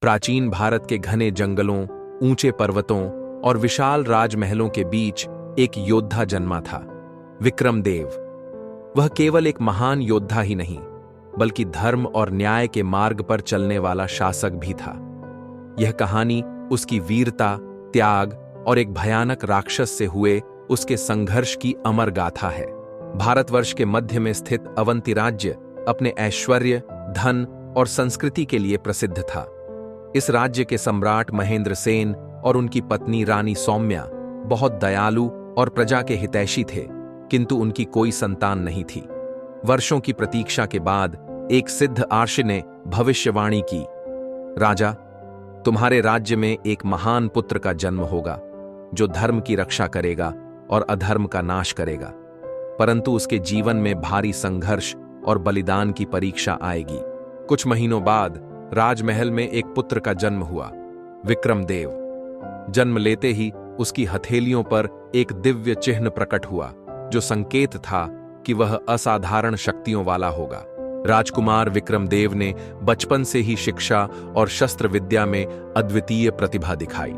प्राचीन भारत के घने जंगलों, ऊंचे पर्वतों और विशाल राजमहलों के बीच एक योद्धा जन्मा था, विक्रमदेव। वह केवल एक महान योद्धा ही नहीं, बल्कि धर्म और न्याय के मार्ग पर चलने वाला शासक भी था। यह कहानी उसकी वीरता, त्याग और एक भयानक राक्षस से हुए उसके संघर्ष की अमर गाथा है। भारतवर्ष के मध्य में स्थित अवंती राज्य अपने ऐश्वर्य, धन और संस्कृति के लिए प्रसिद्ध था। इस राज्य के सम्राट महेंद्र सेन और उनकी पत्नी रानी सौम्या बहुत दयालु और प्रजा के हितैषी थे, किंतु उनकी कोई संतान नहीं थी। वर्षों की प्रतीक्षा के बाद एक सिद्ध आर्षि ने भविष्यवाणी की, राजा, तुम्हारे राज्य में एक महान पुत्र का जन्म होगा, जो धर्म की रक्षा करेगा और अधर्म का नाश करेगा। परंतु उसके जीवन में भारी संघर्ष और बलिदान की परीक्षा आएगी। कुछ महीनों बाद राजमहल में एक पुत्र का जन्म हुआ, विक्रमदेव। जन्म लेते ही उसकी हथेलियों पर एक दिव्य चिन्ह प्रकट हुआ, जो संकेत था कि वह असाधारण शक्तियों वाला होगा। राजकुमार विक्रमदेव ने बचपन से ही शिक्षा और शस्त्र विद्या में अद्वितीय प्रतिभा दिखाई।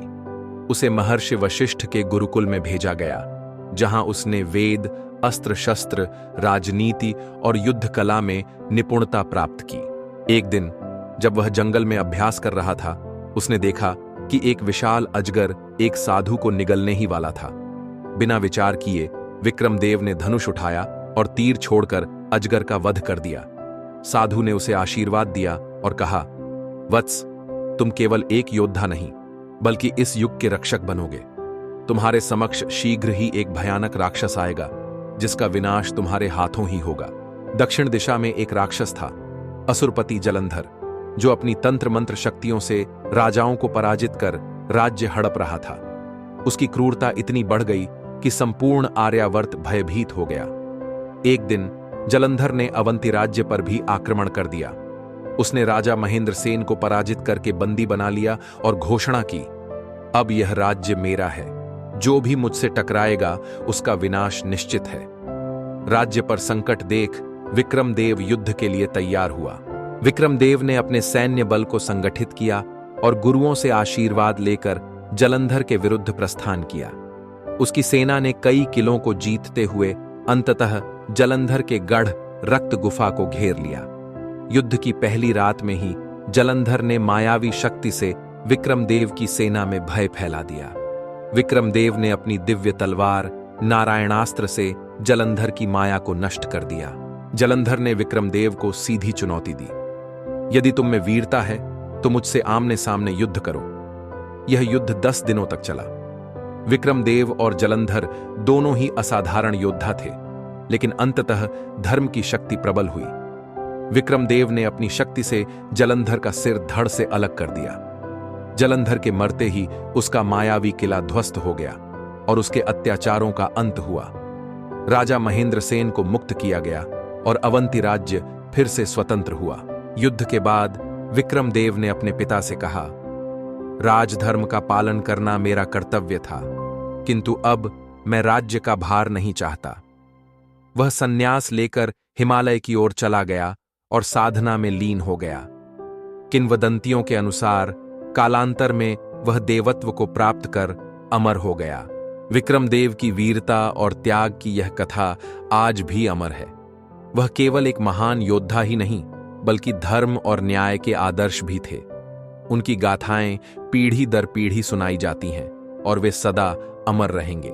उसे महर्षि वशिष्ठ के गुरुकुल में भेजा गया, जहां उसने वेद, अस्त्र शस्त्र, राजनीति और युद्ध कला में निपुणता प्राप्त की। एक दिन जब वह जंगल में अभ्यास कर रहा था, उसने देखा कि एक विशाल अजगर एक साधु को निगलने ही वाला था। बिना विचार किए विक्रमदेव ने धनुष उठाया और तीर छोड़कर अजगर का वध कर दिया। साधु ने उसे आशीर्वाद दिया और कहा, वत्स, तुम केवल एक योद्धा नहीं, बल्कि इस युग के रक्षक बनोगे। तुम्हारे समक्ष शीघ्र ही एक भयानक राक्षस आएगा, जिसका विनाश तुम्हारे हाथों ही होगा। दक्षिण दिशा में एक राक्षस था, असुरपति जलंधर, जो अपनी तंत्र मंत्र शक्तियों से राजाओं को पराजित कर राज्य हड़प रहा था। उसकी क्रूरता इतनी बढ़ गई कि संपूर्ण आर्यावर्त भयभीत हो गया। एक दिन जलंधर ने अवंती राज्य पर भी आक्रमण कर दिया। उसने राजा महेंद्र सेन को पराजित करके बंदी बना लिया और घोषणा की, अब यह राज्य मेरा है। जो भी मुझसे टकराएगा उसका विनाश निश्चित है। राज्य पर संकट देख विक्रमदेव युद्ध के लिए तैयार हुआ। विक्रमदेव ने अपने सैन्य बल को संगठित किया और गुरुओं से आशीर्वाद लेकर जलंधर के विरुद्ध प्रस्थान किया। उसकी सेना ने कई किलों को जीतते हुए अंततः जलंधर के गढ़ रक्त गुफा को घेर लिया। युद्ध की पहली रात में ही जलंधर ने मायावी शक्ति से विक्रमदेव की सेना में भय फैला दिया। विक्रमदेव ने अपनी दिव्य तलवार नारायणास्त्र से जलंधर की माया को नष्ट कर दिया। जलंधर ने विक्रमदेव को सीधी चुनौती दी, यदि तुम में वीरता है तो मुझसे आमने सामने युद्ध करो। यह युद्ध 10 दिनों तक चला। विक्रमदेव और जलंधर दोनों ही असाधारण योद्धा थे, लेकिन अंततः धर्म की शक्ति प्रबल हुई। विक्रमदेव ने अपनी शक्ति से जलंधर का सिर धड़ से अलग कर दिया। जलंधर के मरते ही उसका मायावी किला ध्वस्त हो गया और उसके अत्याचारों का अंत हुआ। राजा महेंद्र सेन को मुक्त किया गया और अवंती राज्य फिर से स्वतंत्र हुआ। युद्ध के बाद विक्रमदेव ने अपने पिता से कहा, राजधर्म का पालन करना मेरा कर्तव्य था, किंतु अब मैं राज्य का भार नहीं चाहता। वह संन्यास लेकर हिमालय की ओर चला गया और साधना में लीन हो गया। किंवदंतियों के अनुसार कालांतर में वह देवत्व को प्राप्त कर अमर हो गया। विक्रमदेव की वीरता और त्याग की यह कथा आज भी अमर है। वह केवल एक महान योद्धा ही नहीं, बल्कि धर्म और न्याय के आदर्श भी थे। उनकी गाथाएं पीढ़ी दर पीढ़ी सुनाई जाती हैं और वे सदा अमर रहेंगे।